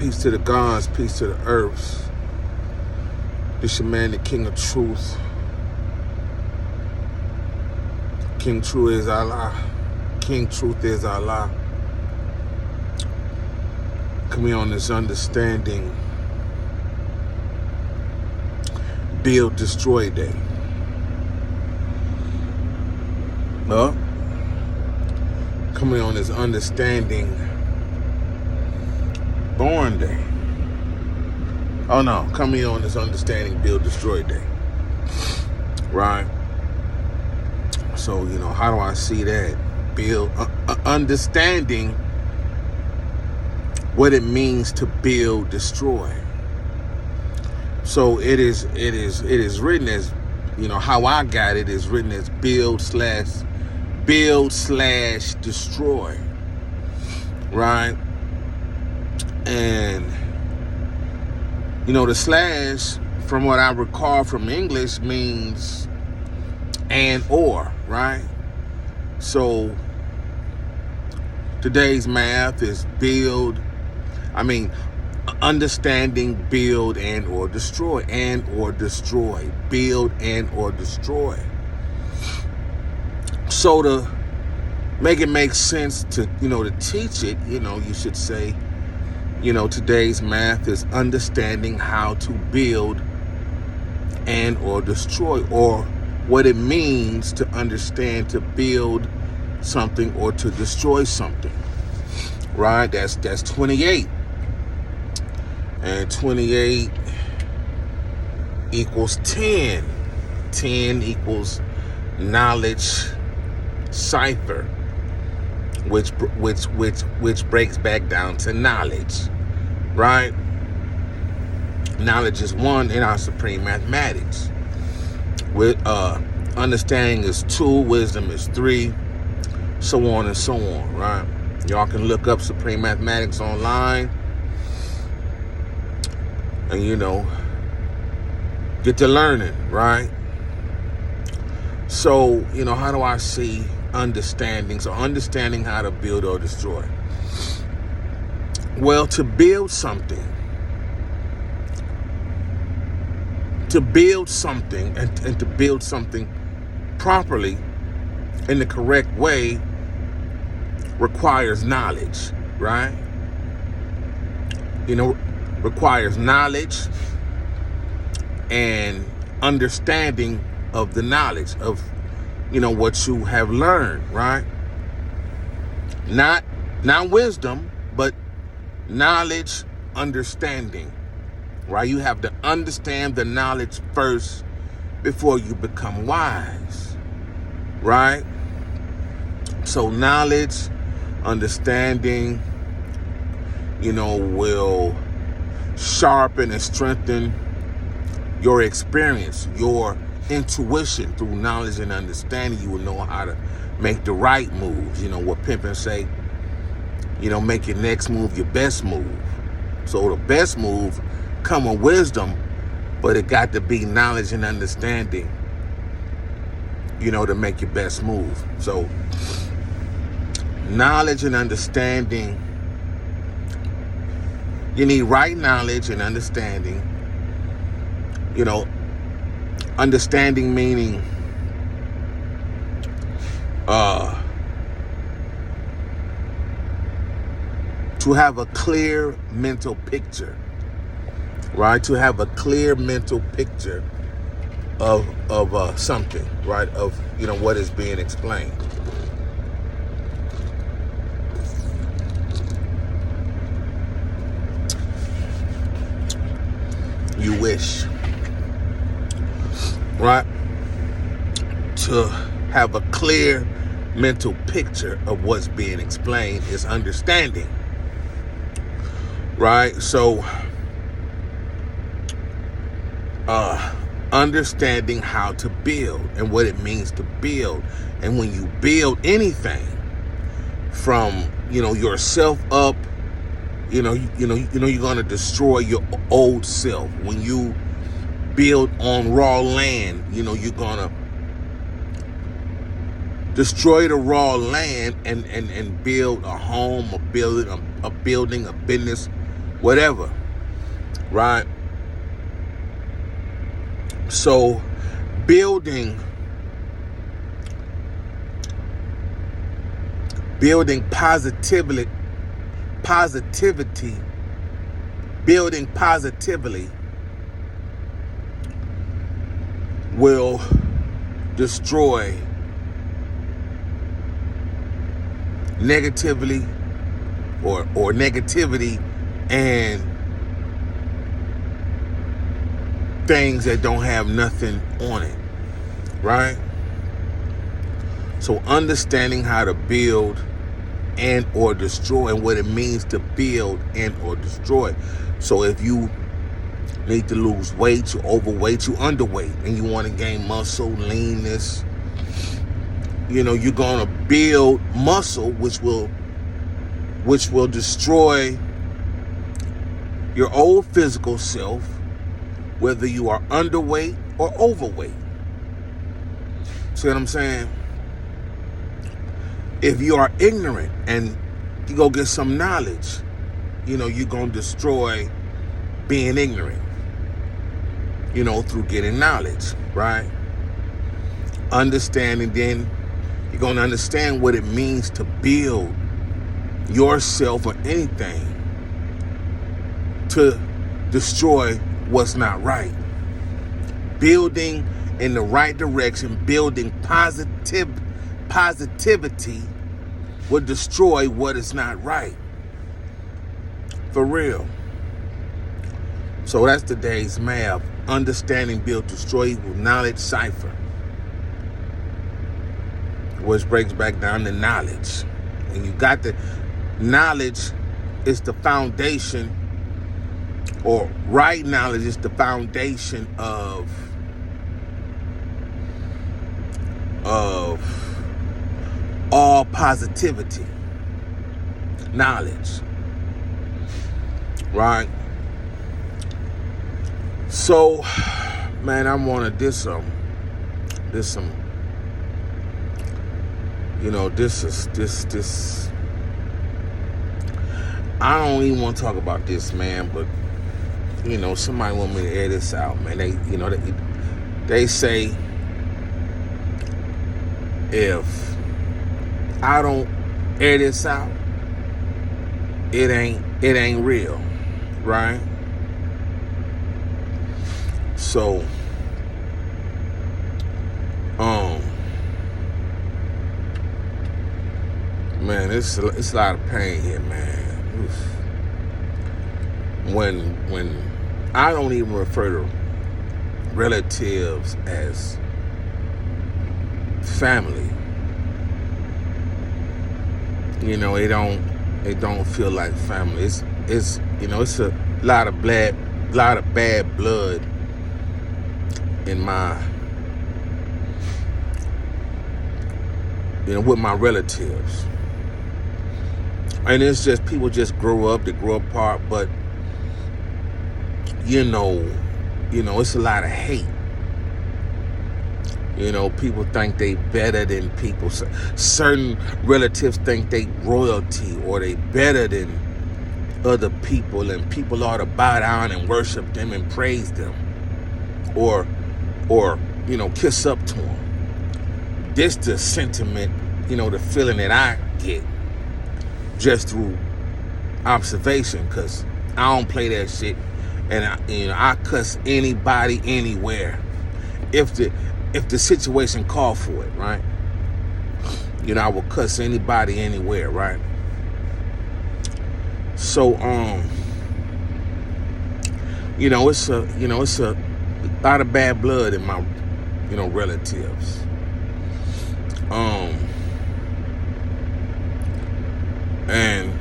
Peace to the gods, peace to the earths. This your man, the King of Truth. King Truth is Allah. King Truth is Allah. Come here on this understanding. Build, destroy day. Well, come here on this understanding. Born day. Oh no, come here on this understanding, build, destroy day. Right? So, how do I see that? Build, understanding what it means to build, destroy. So it is written as, how I got it is written as build slash destroy. Right? And, the slash, from what I recall from English, means and or, right? So today's math is understanding, build, and or destroy, build and or destroy. So to make it make sense to, to teach it, you should say, today's math is understanding how to build and or destroy, or what it means to understand to build something or to destroy something. Right? That's 28. And 28 equals 10. 10 equals knowledge cipher, which breaks back down to knowledge. Right? Knowledge is 1 in our supreme mathematics. With understanding is 2, wisdom is 3, so on and so on, right? Y'all can look up supreme mathematics online and get to learning, right? So, how do I see understanding? So understanding how to build or destroy. Well, to build something and to build something properly in the correct way requires knowledge, right? Requires knowledge and understanding of the knowledge of, what you have learned, right? Not wisdom, but knowledge, understanding, right? You have to understand the knowledge first before you become wise, right? So knowledge, understanding, will sharpen and strengthen your experience, your intuition. Through knowledge and understanding, you will know how to make the right moves. What pimpin' say, make your next move your best move. So the best move come with wisdom, but it got to be knowledge and understanding, to make your best move. So knowledge and understanding, you need right knowledge and understanding. Understanding meaning to have a clear mental picture, right? To have a clear mental picture of something, right? Of, what is being explained. You wish, right? To have a clear mental picture of what's being explained is understanding, right? So, understanding how to build and what it means to build. And when you build anything from, yourself up, you're going to destroy your old self. When you build on raw land, you're going to destroy the raw land and build a home, a building, a business, whatever, right? So building positivity, building positively will destroy negatively or negativity and things that don't have nothing on it, right? So understanding how to build and or destroy, and what it means to build and or destroy. So if you need to lose weight, you're overweight, you're underweight, and you want to gain muscle, leanness, you're going to build muscle, which will destroy your old physical self, whether you are underweight or overweight. See what I'm saying? If you are ignorant and you go get some knowledge, you're going to destroy being ignorant, through getting knowledge, right? Understanding, then you're going to understand what it means to build yourself or anything to destroy what's not right. Building in the right direction, building positivity will destroy what is not right. For real. So that's today's math. Understanding, build, destroy evil, knowledge, cipher. Which breaks back down to knowledge. When you got the knowledge, is the foundation, or right knowledge is the foundation of all positivity. Knowledge. Right? So, man, I wanted this I don't even want to talk about this, man, but somebody want me to air this out, man. They say if I don't air this out, it ain't real, right? So, man, it's a lot of pain here, man. Oof. When I don't even refer to relatives as family, it don't feel like family. It's a lot of bad blood in my, with my relatives. And it's just, people just they grow apart, but it's a lot of hate. People think they better than people. Certain relatives think they royalty, or they better than other people, and people ought to bow down and worship them and praise them, or kiss up to them. This the sentiment, the feeling that I get just through observation, because I don't play that shit, and I cuss anybody anywhere if the situation called for it, right? I will cuss anybody anywhere, right? So it's a lot of bad blood in my relatives. And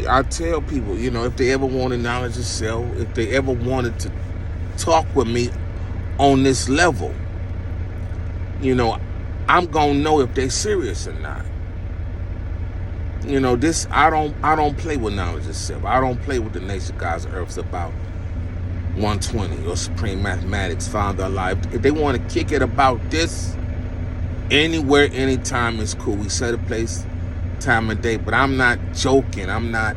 I tell people, if they ever want to knowledge of self, if they ever wanted to talk with me on this level, I'm gonna know if they serious or not. This, I don't play with knowledge of self. I don't play with the nature of God's earth's about 120 or supreme mathematics, found our life. If they want to kick it about this, anywhere, anytime is cool. We set a place, time of day, but I'm not joking. I'm not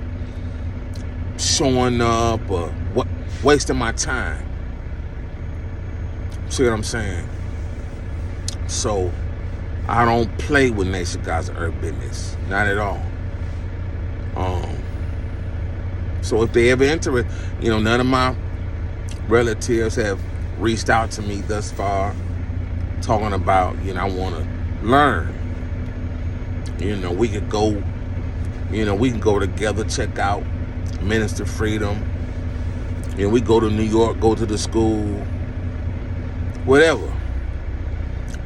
showing up or what, wasting my time. See what I'm saying? So I don't play with Nation Guys of Earth business, not at all. So if they ever enter it, none of my relatives have reached out to me thus far, talking about, I want to learn. We could go, we can go together, check out Minister Freedom. We go to New York, go to the school, whatever.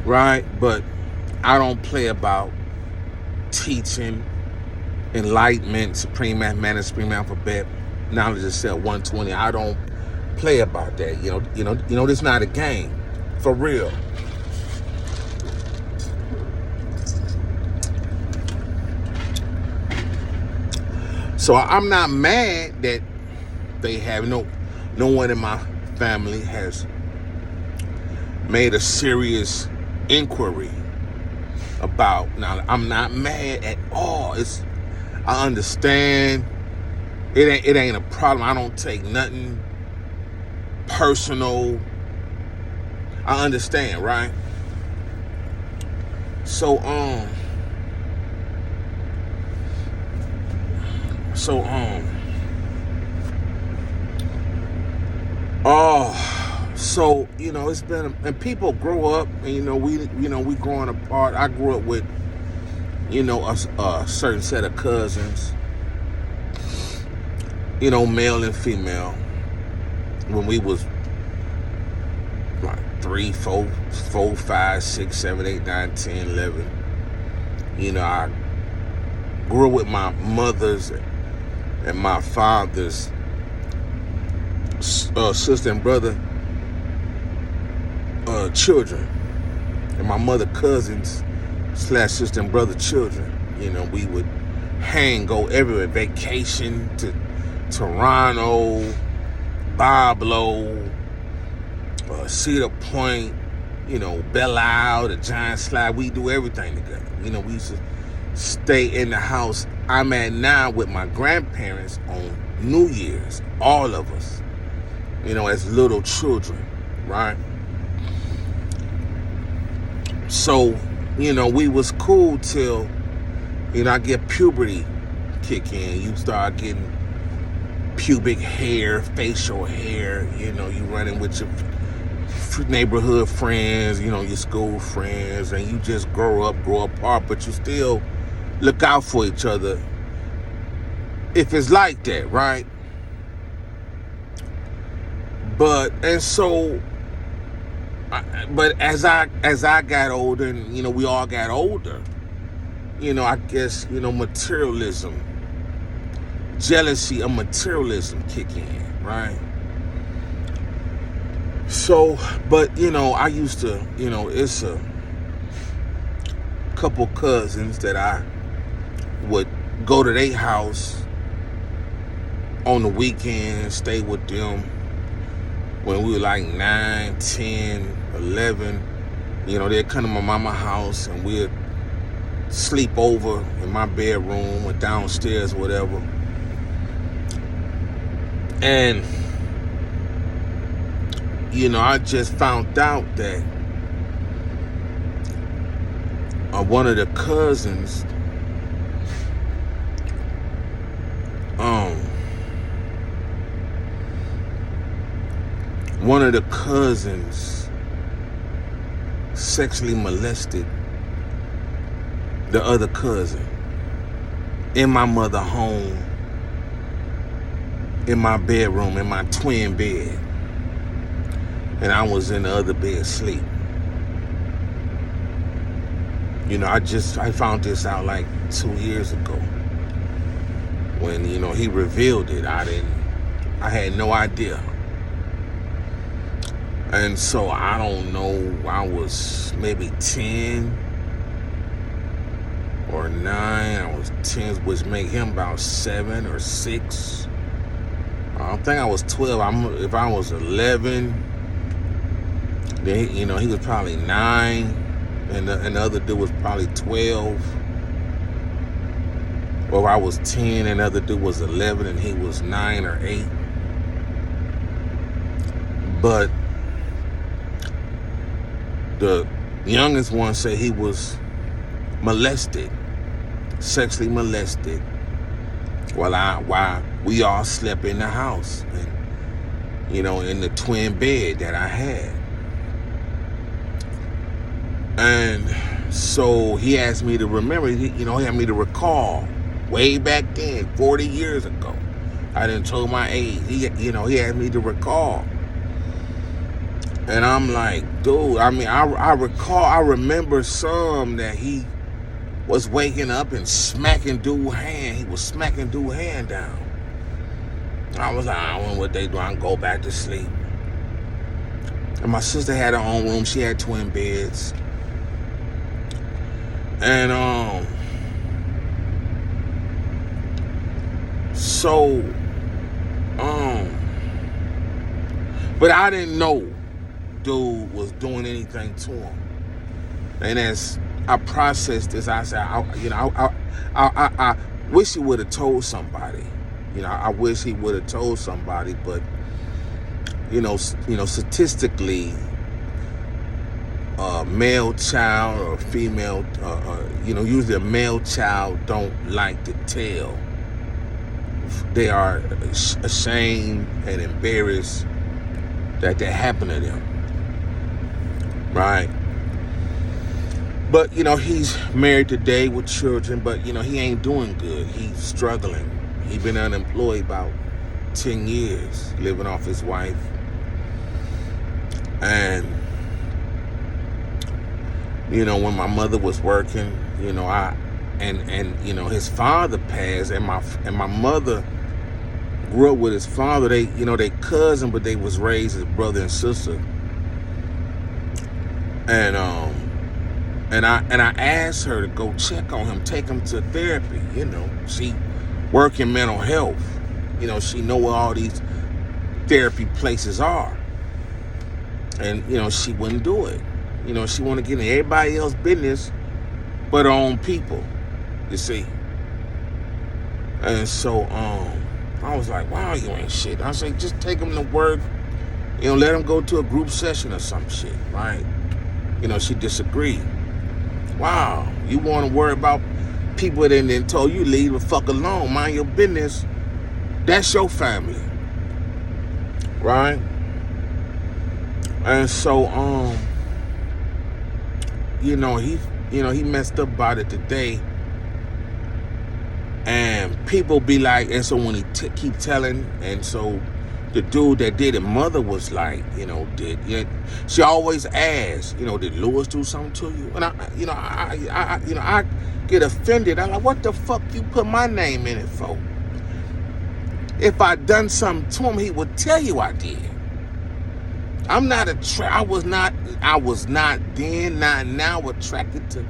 Right? But I don't play about teaching, enlightenment, supreme mathematics, supreme alphabet, knowledge of self, 120. I don't play about that. This is not a game. For real. So I'm not mad that they have no one in my family has made a serious inquiry about. Now I'm not mad at all. I understand. It ain't a problem. I don't take nothing personal. I understand, right? So it's been, and people grow up, and we growing apart. I grew up with a certain set of cousins, male and female, when we was like 3, 4, 5, 6, 7, 8, 9, 10, 11. I grew up with my mother's and my father's sister and brother children, and my mother cousins / sister and brother children. We would go everywhere, vacation to Toronto, Boblo, Cedar Point, Belle Isle, the Giant Slide. We do everything together. We used to stay in the house I'm at now with my grandparents on New Year's, all of us, as little children, right? So, we was cool till, I get puberty kick in. You start getting pubic hair, facial hair, you running with your neighborhood friends, your school friends, and you just grow apart, but you still look out for each other if it's like that, right? But as I got older, and we all got older, I guess materialism, jealousy of materialism kick in, right? So, but I used to, it's a couple cousins that I would go to their house on the weekend, stay with them when we were like 9, 10, 11. They'd come to my mama's house and we'd sleep over in my bedroom or downstairs, whatever. And I just found out that one of the cousins sexually molested the other cousin in my mother's home, in my bedroom, in my twin bed. And I was in the other bed asleep. I found this out like 2 years ago. When, he revealed it, I had no idea. And so I don't know, I was maybe 10 or 9. I was 10, which made him about 7 or 6. I think I was 12. If I was 11, then he was probably 9, and the other dude was probably 12. Well, I was 10 and the other dude was 11 and he was 9 or 8. But the youngest one said he was molested, sexually molested, while we all slept in the house, and in the twin bed that I had. And so he asked me to remember, he had me to recall way back then, 40 years ago. I didn't told my age. He asked me to recall. And I'm like, dude, I remember some that he was waking up and smacking dude's hand. He was smacking dude's hand down. I was like, I don't know what they do. I can go back to sleep. And my sister had her own room. She had twin beds. And but I didn't know dude was doing anything to him. And as I processed this, I said, I wish he would have told somebody. I wish he would have told somebody, but statistically, a male child or female, usually a male child don't like to tell. They are ashamed and embarrassed that happened to them, right? But he's married today with children, but he ain't doing good. He's struggling. He's been unemployed about 10 years, living off his wife. And when my mother was working, his father passed, and my mother grew up with his father. They cousin, but they was raised as brother and sister. And I asked her to go check on him, take him to therapy. She work in mental health. She know where all these therapy places are. And she wouldn't do it. She want to get in everybody else's business but her own people, you see. And so I was like, wow, you ain't shit. I said, just take them to work, let them go to a group session or some shit, right? She disagreed. Wow, you want to worry about people that then told you leave the fuck alone, mind your business. That's your family, right? And so he messed up about it today. And people be like, and so when he keep telling, and so the dude that did it, mother was like, she always asks, did Lewis do something to you? And I get offended. I'm like, what the fuck you put my name in it for? If I done something to him, he would tell you I did. I'm not I was not then, not now attracted to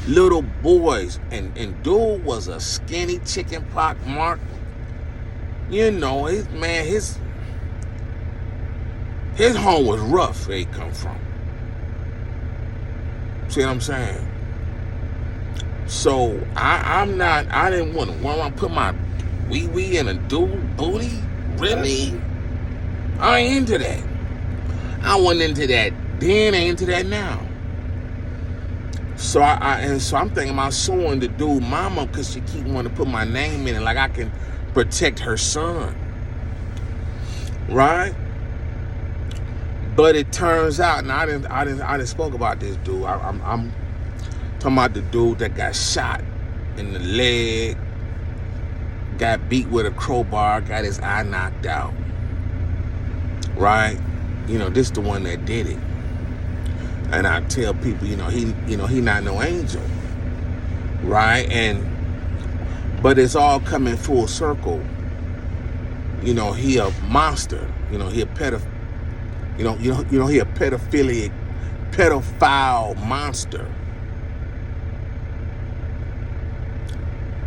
little boys. And dude was a skinny chicken pox mark. His home was rough where he come from. See what I'm saying? So I didn't want to put my wee in a dude booty. Really? I ain't into that. I wasn't into that then, ain't into that now. So I'm thinking about suing the dude mama because she keep wanting to put my name in it, like I can protect her son, right? But it turns out, and I didn't spoke about this dude. I'm talking about the dude that got shot in the leg, got beat with a crowbar, got his eye knocked out, right? This the one that did it. And I tell people, he not no angel, right? But it's all coming full circle. He a monster. He a pedophile. He a pedophile monster.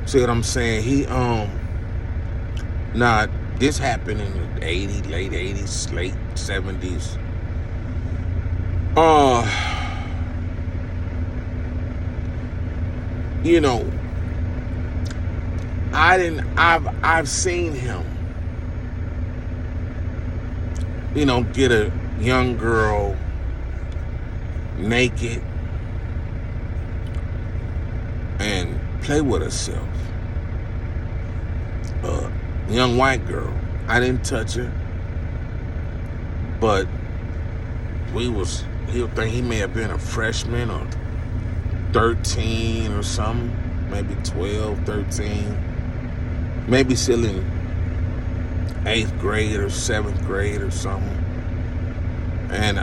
See what I'm saying? This happened in the 80s, late 80s, late 70s. I've seen him, get a young girl naked and play with herself. Young white girl. I didn't touch her, but he'll think he may have been a freshman or 13 or something, maybe 12, 13, maybe still in 8th grade or 7th grade or something. And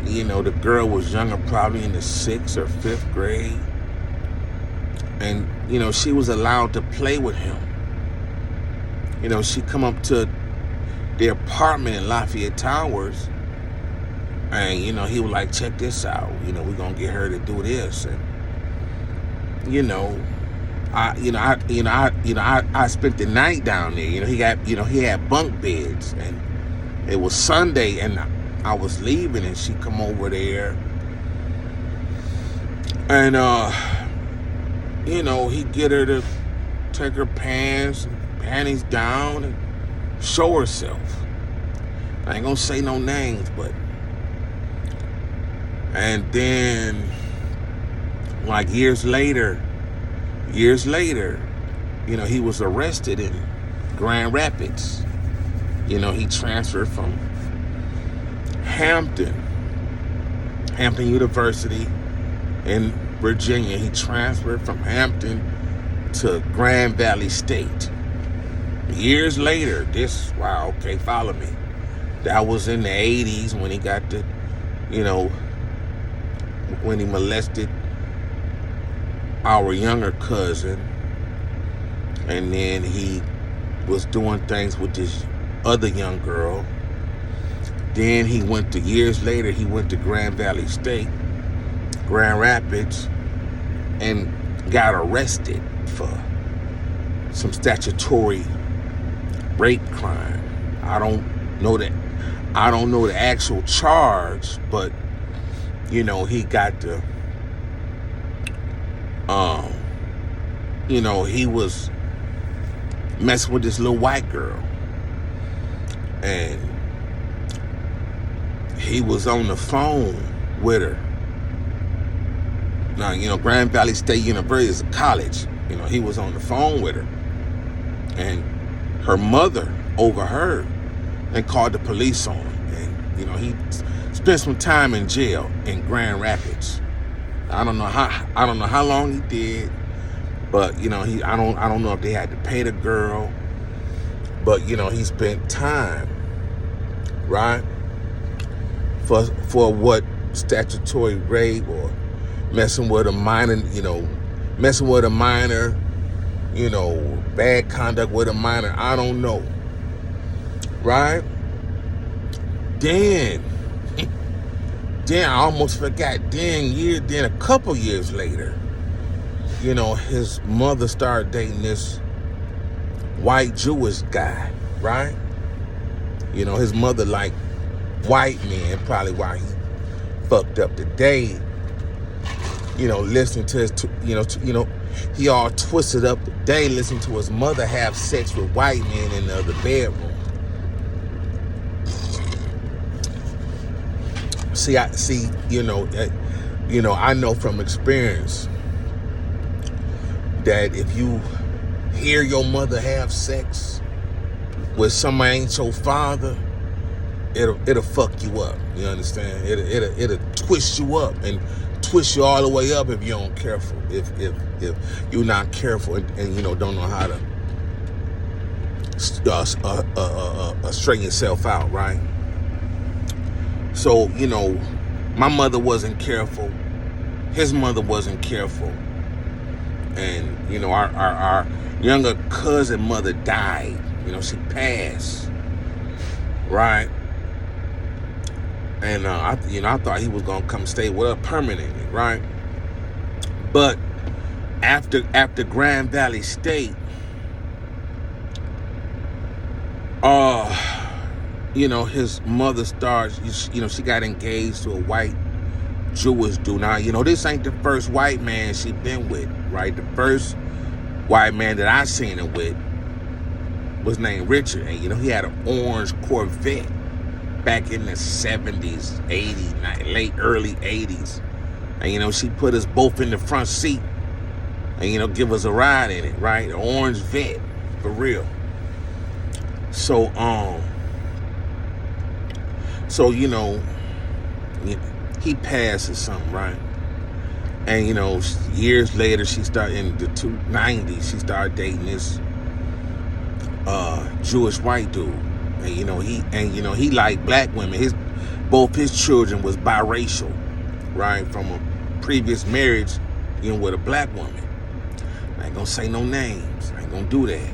the girl was younger, probably in the 6th or 5th grade. And, she was allowed to play with him. She come up to the apartment in Lafayette Towers, and, he was like, check this out. We're going to get her to do this. And, I spent the night down there. He had bunk beds, and it was Sunday, and I was leaving, and she come over there, and he get her to take her panties down and show herself. I ain't gonna say no names, but and then like years later, he was arrested in Grand Rapids. He transferred from Hampton University in Virginia. He transferred from Hampton to Grand Valley State. Years later, follow me. That was in the 80s when he got to, when he molested our younger cousin. And then he was doing things with this other young girl. Then years later, he went to Grand Valley State, Grand Rapids, and got arrested for some statutory rape crime. I don't know the actual charge, but he got the he was messing with this little white girl, and he was on the phone with her. Now, Grand Valley State University is a college. He was on the phone with her, and her mother overheard and called the police on him. And he spent some time in jail in Grand Rapids. I don't know how long he did, but I don't know if they had to pay the girl, but he spent time, right, for what, statutory rape or messing with a minor, bad conduct with a minor. I don't know, right? Then I almost forgot. Then a couple years later, his mother started dating this white Jewish guy, right? His mother liked white men, probably why he fucked up today. Listening to his, he all twisted up today, listening to his mother have sex with white men in the other bedroom. I know from experience that if you hear your mother have sex with somebody ain't your father, it'll fuck you up. You understand? It'll twist you up and twist you all the way up if you don't careful. If you're not careful and don't know how to straighten yourself out, right? So my mother wasn't careful. His mother wasn't careful, and our younger cousin mother died. She passed, right? And I thought he was gonna come stay with her permanently, right? But after Grand Valley State, his mother starts, she got engaged to a white Jewish dude. Now, this ain't the first white man she been with, right? The first white man that I seen it with was named Richard, and he had an orange Corvette back in the 70s, 80s, early 80s. And she put us both in the front seat and give us a ride in it, right? An orange Vet, for real. So he passed or something, right? And years later, she started in the 90s. She started dating this Jewish white dude, and he liked black women. Both his children was biracial, right, from a previous marriage, with a black woman. I ain't gonna say no names. I ain't gonna do that.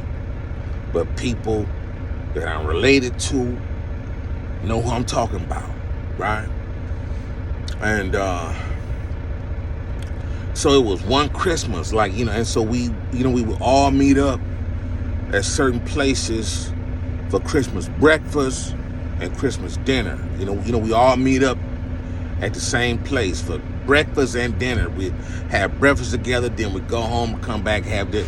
But people that I'm related to know who I'm talking about, right? And so it was one Christmas, and so we would all meet up at certain places for Christmas breakfast and Christmas dinner. We all meet up at the same place for breakfast and dinner. We have breakfast together, then we go home, come back, have the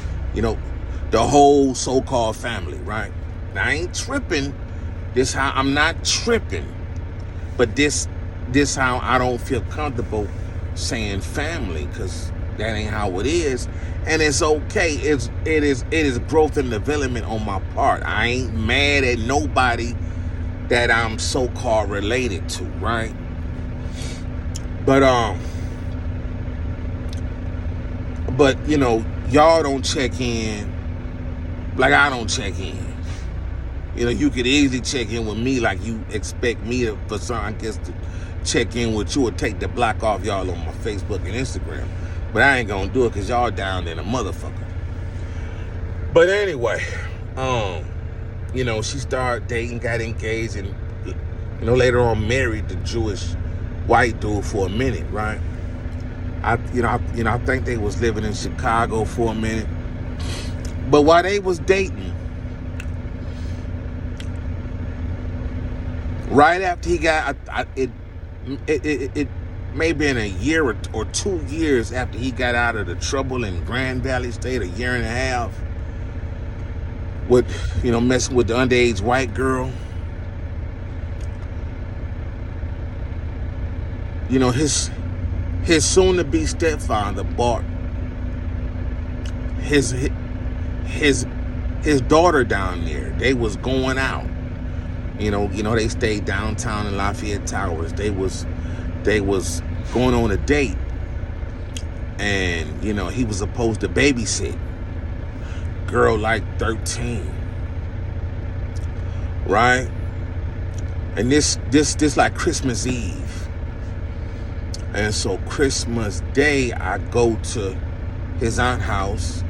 whole so-called family, right? Now, I ain't tripping. I'm not tripping, but this how I don't feel comfortable saying family, because that ain't how it is. And it's okay. It is growth and development on my part. I ain't mad at nobody that I'm so-called related to, right? But y'all don't check in like I don't check in. You could easily check in with me like you expect me for some, to check in with you or take the block off y'all on my Facebook and Instagram. But I ain't gonna do it because y'all down than a motherfucker. But anyway, she started dating, got engaged, and later on married the Jewish white dude for a minute, right? I think they was living in Chicago for a minute. But while they was dating, right after he got, it may be in a year or 2 years after he got out of the trouble in Grand Valley State, a year and a half, with messing with the underage white girl. His soon-to-be stepfather bought his daughter down there. They was going out. They stayed downtown in Lafayette Towers. They was going on a date, and he was supposed to babysit girl like 13, right? And this like Christmas Eve. And so Christmas Day, I go to his aunt's house.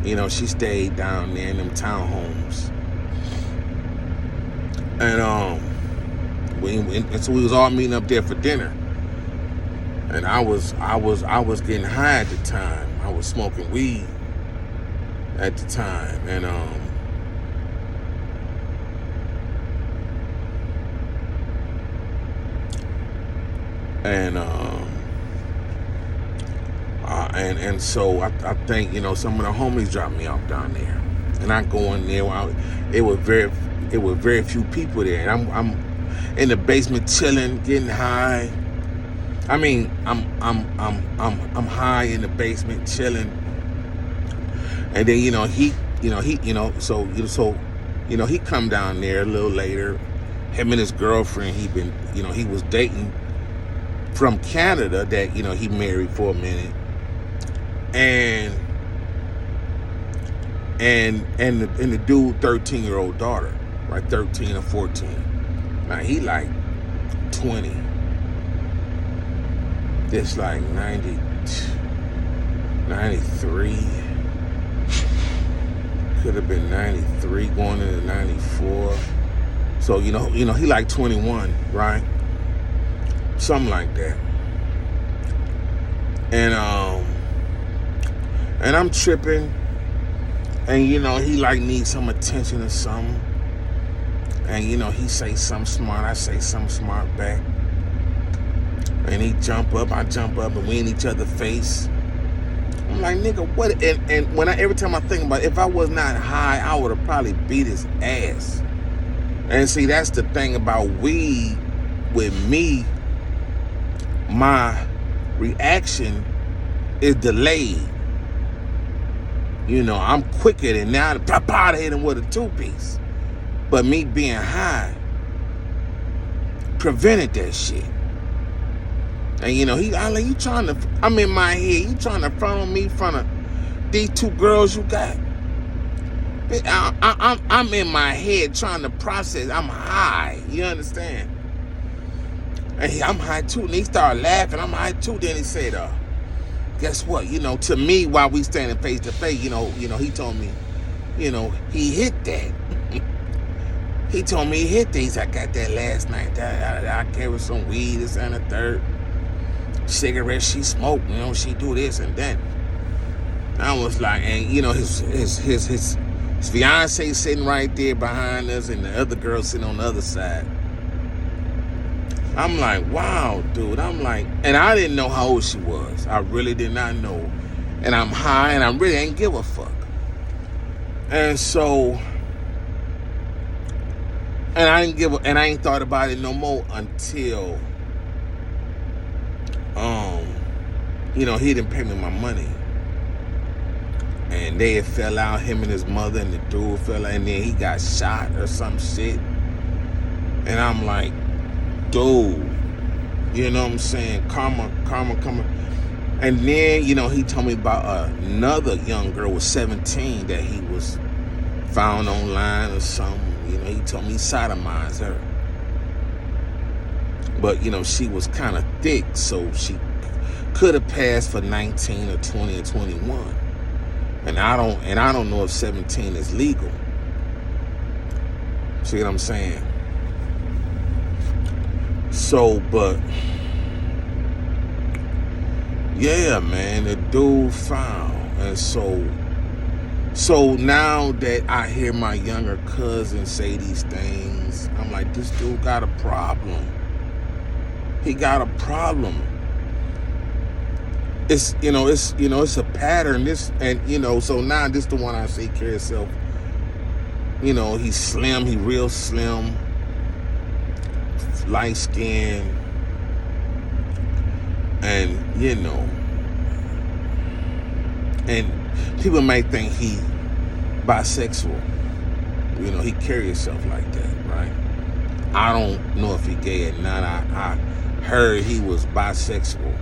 She stayed down there in them townhomes. And so we was all meeting up there for dinner. And I was getting high at the time. I was smoking weed at the time. And so I think some of the homies dropped me off down there, and I go in there. It was very few people there, and I'm in the basement chilling, getting high. I mean, I'm high in the basement chilling, and then he come down there a little later. Him and his girlfriend, he was dating from Canada that he married for a minute, and the dude 13-year-old daughter, right, 13 or 14. Now he like 20. This like 90, 93. Could have been 93 going into 94. So he like 21, right? Something like that. And I'm tripping, and he like needs some attention or something. And he say something smart, I say something smart back. And he jump up, I jump up, and we in each other's face. I'm like, nigga, what? And when every time I think about it, if I was not high, I would have probably beat his ass. And see, that's the thing about weed with me. My reaction is delayed. You know, I'm quicker than now to pop out of hit him with a 2-piece. But me being high prevented that shit. And you know, I'm in my head, you trying to front on me in front of these 2 girls you got? I'm in my head trying to process. I'm high, you understand? And I'm high too. And he started laughing. I'm high too. Then he said, guess what? You know, to me, while we standing face to face, you know, he told me, you know, he hit that. He told me he hit that. He's like, I got that last night. I carried some weed, this and the third. Cigarettes she smoked, you know, she do this and that. I was like, and you know, his fiance sitting right there behind us, and the other girl sitting on the other side. I'm like, wow, dude. I'm like, and I didn't know how old she was. I really did not know. And I'm high, and I really ain't give a fuck. And so, and I ain't thought about it no more until, you know, he didn't pay me my money. And they had fell out, him and his mother, and the dude fell out, and then he got shot or some shit. And I'm like, dude, you know what I'm saying? Karma. And then, you know, he told me about another young girl was 17 that he was found online or something. You know, he told me he sodomized her. But, you know, she was kind of thick, so she could have passed for 19 or 20 or 21. And I don't know if 17 is legal. See what I'm saying? So, but yeah, man, the dude found. And so now that I hear my younger cousin say these things, I'm like, this dude got a problem. He got a problem. It's a pattern. So now this the one I say carry himself. You know, he's slim, he real slim, light skin, and you know, and people might think he bisexual. You know, he carry himself like that, right? I don't know if he gay or not. I heard he was bisexual.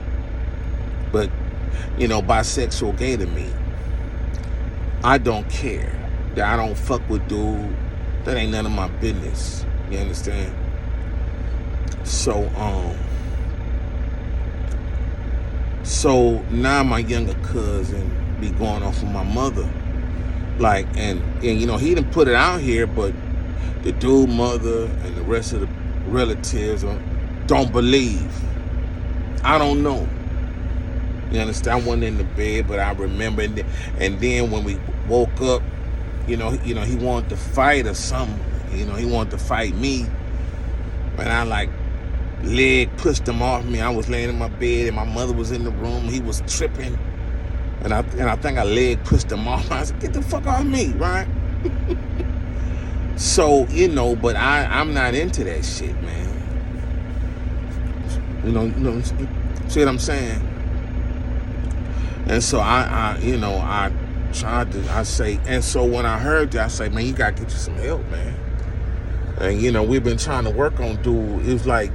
But, you know, bisexual gay to me, I don't care. I don't fuck with dude. That ain't none of my business. You understand? So now my younger cousin be going off with my mother. Like, and you know, he didn't put it out here, but the dude mother and the rest of the relatives don't believe. I don't know. You understand? I wasn't in the bed, but I remember. And then when we woke up, you know, he wanted to fight or something. You know, he wanted to fight me. And I like leg pushed him off me. I was laying in my bed, and my mother was in the room. He was tripping, and I think I leg pushed him off. I said, "Get the fuck off me!" Right? So you know, but I'm not into that shit, man. You know, see what I'm saying? And so I say, and so when I heard that, I say, man, you gotta get you some help, man. And you know, we've been trying to work on dude. It was like,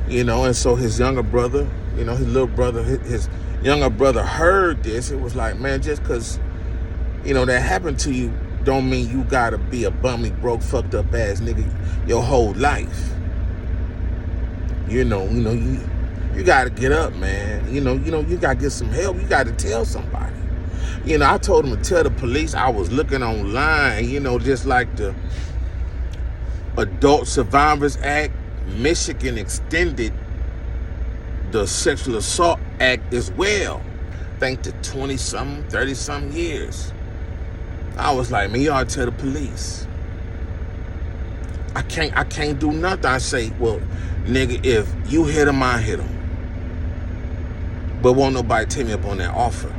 you know, and so his younger brother, you know, his little brother, his younger brother heard this. It was like, man, just because, you know, that happened to you, don't mean you gotta be a bummy, broke, fucked up ass nigga your whole life. You gotta get up, man. You gotta get some help. You gotta tell somebody. You know, I told him to tell the police. I was looking online, you know, just like the Adult Survivors Act, Michigan extended the Sexual Assault Act as well. I think to 20-something, 30-something years. I was like, man, you ought to tell the police. I can't do nothing. I say, well, nigga, if you hit him, I hit him. But won't nobody take me up on that offer.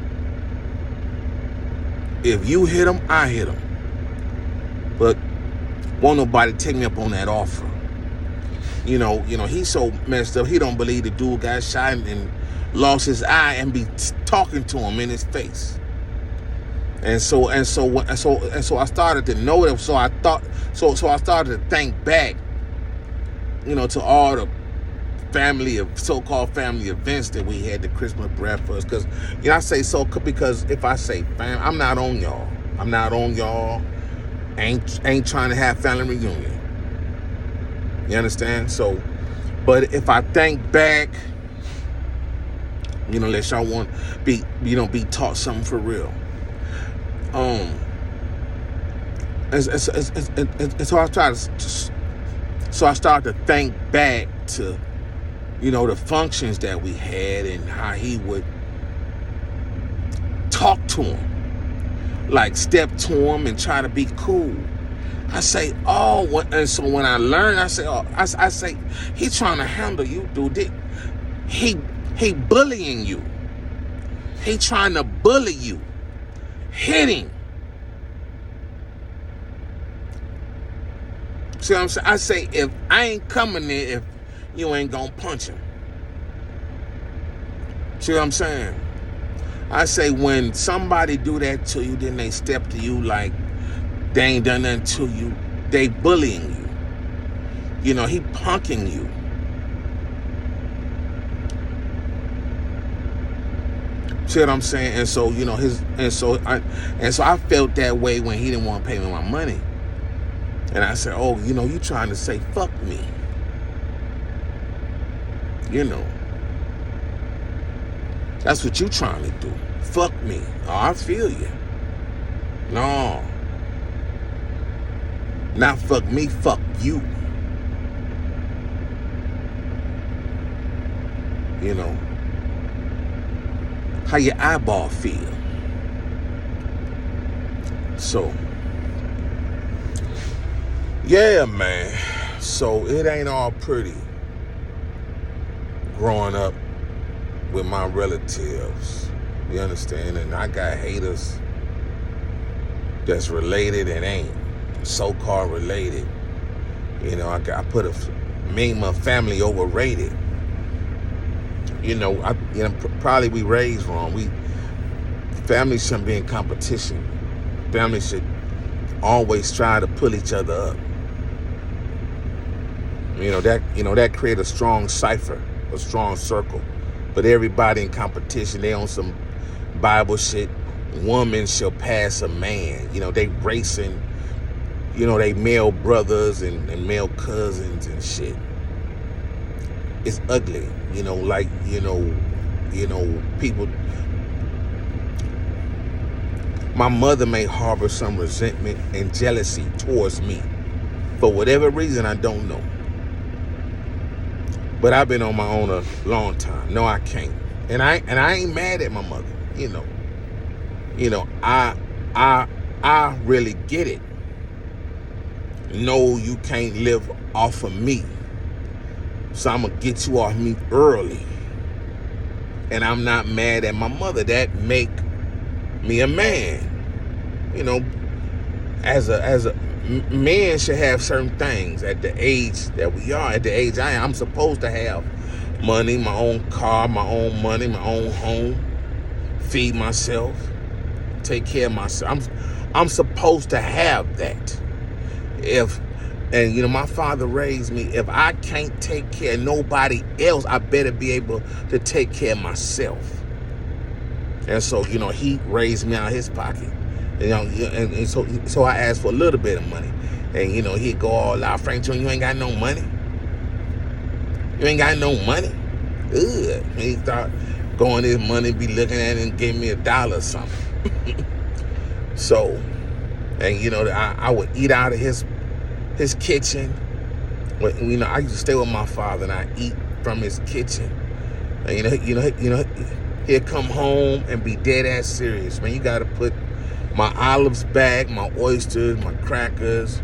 If you hit him, I hit him. But won't nobody take me up on that offer. He's so messed up. He don't believe the dude got shot and lost his eye and be talking to him in his face. And so I started to know them. So I started to think back, to all the so-called family events that we had, the Christmas breakfast. Because I say so because if I say fam, I'm not on y'all. Ain't trying to have family reunion. You understand? So, but if I think back, unless y'all want be taught something for real. And so I started to think back to, the functions that we had and how he would talk to him, like step to him and try to be cool. I say, and so when I learned, I say, I say, he trying to handle you, dude. He bullying you. He trying to bully you. Hit him. See what I'm saying? I say, if I ain't coming there, if you ain't gonna punch him. See what I'm saying? I say, when somebody do that to you, then they step to you like they ain't done nothing to you. They bullying you. He punking you. See what I'm saying? And so, I felt that way when he didn't want to pay me my money. And I said, you trying to say fuck me. That's what you trying to do. Fuck me. Oh, I feel you. No. Not fuck me, fuck you. How your eyeball feel. So, yeah, man. So it ain't all pretty growing up with my relatives. You understand? And I got haters that's related and ain't. So-called related. I put my family overrated. Probably we raised wrong. Families shouldn't be in competition. Families should always try to pull each other up. That create a strong cipher, a strong circle. But everybody in competition, they on some Bible shit. Woman shall pass a man. They racing. They male brothers and male cousins and shit. It's ugly. People. My mother may harbor some resentment and jealousy towards me. For whatever reason, I don't know. But I've been on my own a long time. No, I can't. And I ain't mad at my mother. I really get it. No, you can't live off of me. So I'm going to get you off me early. And I'm not mad at my mother. That make me a man. As a man should have certain things at the age that we are. At the age I am, I'm supposed to have money, my own car, my own money, my own home, feed myself, take care of myself. I'm supposed to have that. My father raised me. If I can't take care of nobody else, I better be able to take care of myself. And so, he raised me out of his pocket. And so I asked for a little bit of money. And, he'd go all out. Frank Jr., you ain't got no money? You ain't got no money? Ugh. And he thought going his money, be looking at it and give me $1 or something. So, and, I would eat out of his kitchen. When, I used to stay with my father and I eat from his kitchen. And, he'd come home and be dead ass serious. Man, you got to put my olives back, my oysters, my crackers,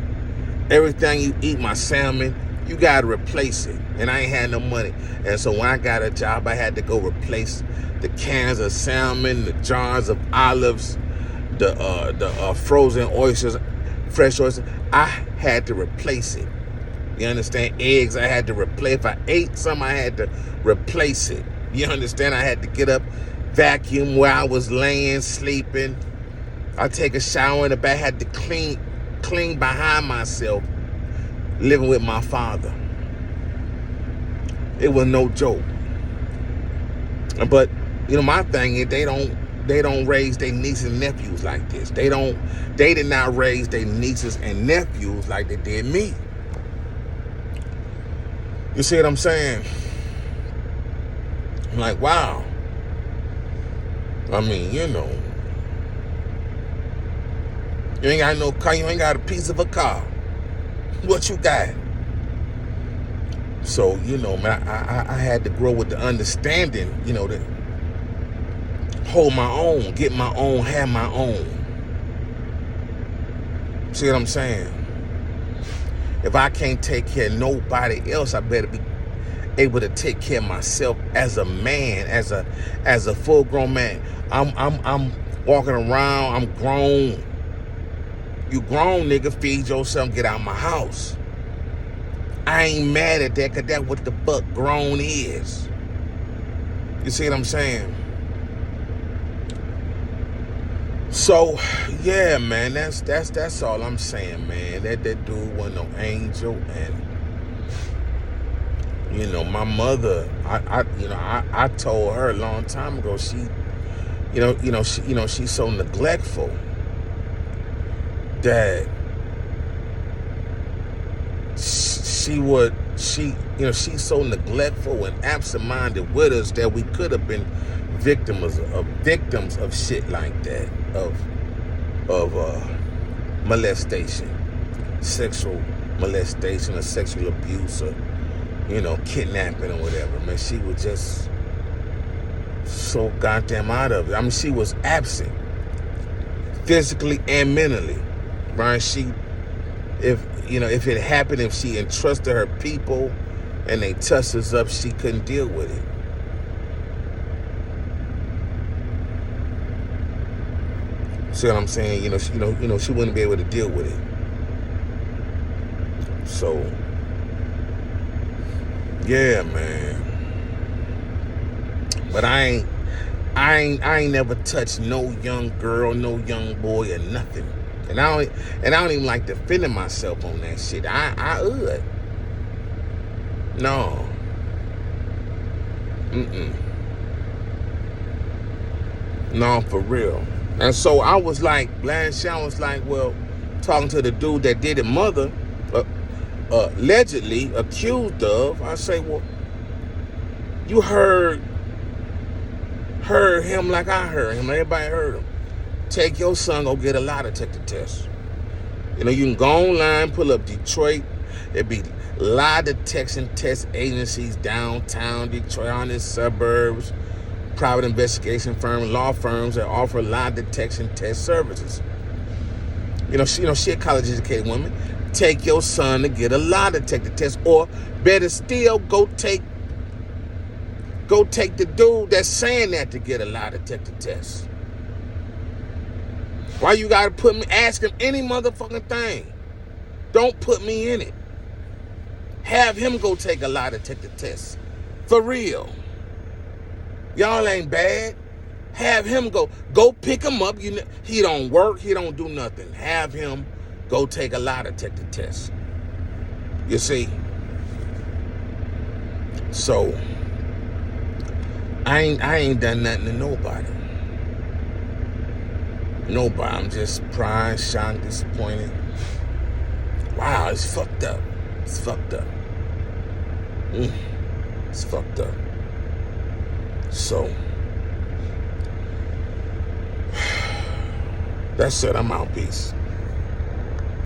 everything you eat, my salmon, you got to replace it. And I ain't had no money. And so when I got a job, I had to go replace the cans of salmon, the jars of olives, the frozen oysters, fresh oysters, I had to replace it. You understand? Eggs, I had to replace. If I ate some, I had to replace it. You understand? I had to get up, vacuum where I was laying, sleeping. I take a shower in the back, had to clean behind myself, living with my father. It was no joke. But my thing is they don't raise their nieces and nephews like this. They did not raise their nieces and nephews like they did me. You see what I'm saying? I'm like, wow. I mean, you ain't got no car, you ain't got a piece of a car. What you got? So, man, I had to grow with the understanding, to hold my own, get my own, have my own. See what I'm saying? If I can't take care of nobody else, I better be able to take care of myself as a man, as a full-grown man. I'm walking around, I'm grown. You grown, nigga, feed yourself, get out of my house. I ain't mad at that, because that's what the fuck grown is. You see what I'm saying? So, yeah, man, that's all I'm saying, man. That dude wasn't no angel, and my mother, I told her a long time ago, she's so neglectful that she's so neglectful and absent-minded with us that we could have been victims of shit like that, of molestation, sexual molestation or sexual abuse, or kidnapping or whatever. Man, she was just so goddamn out of it. I mean, she was absent physically and mentally. Brian, if it happened, if she entrusted her people and they touched us up, she couldn't deal with it. See what I'm saying? She wouldn't be able to deal with it. So, yeah, man. But I ain't never touched no young girl, no young boy, or nothing. And I don't even like defending myself on that shit. I would. No. No, for real. And so I was like, Blanche, I was like, well, talking to the dude that did it, mother, allegedly accused of. I say, well, you heard him like I heard him. Everybody heard him. Take your son, go get a lie detector test. You can go online, pull up Detroit. There'd be lie detection test agencies downtown Detroit, on the suburbs, private investigation firms, law firms that offer lie detection test services. She a college-educated woman. Take your son to get a lie detector test, or better still, go take the dude that's saying that to get a lie detector test. Why you gotta ask him any motherfucking thing? Don't put me in it. Have him go take a lie detector test. For real. Y'all ain't bad. Have him go pick him up. He don't work, he don't do nothing. Have him go take a lie detector test. You see? So, I ain't done nothing to nobody. I'm just crying, shocked, disappointed. Wow, it's fucked up. It's fucked up. It's fucked up. So, that's it. I'm out. Peace.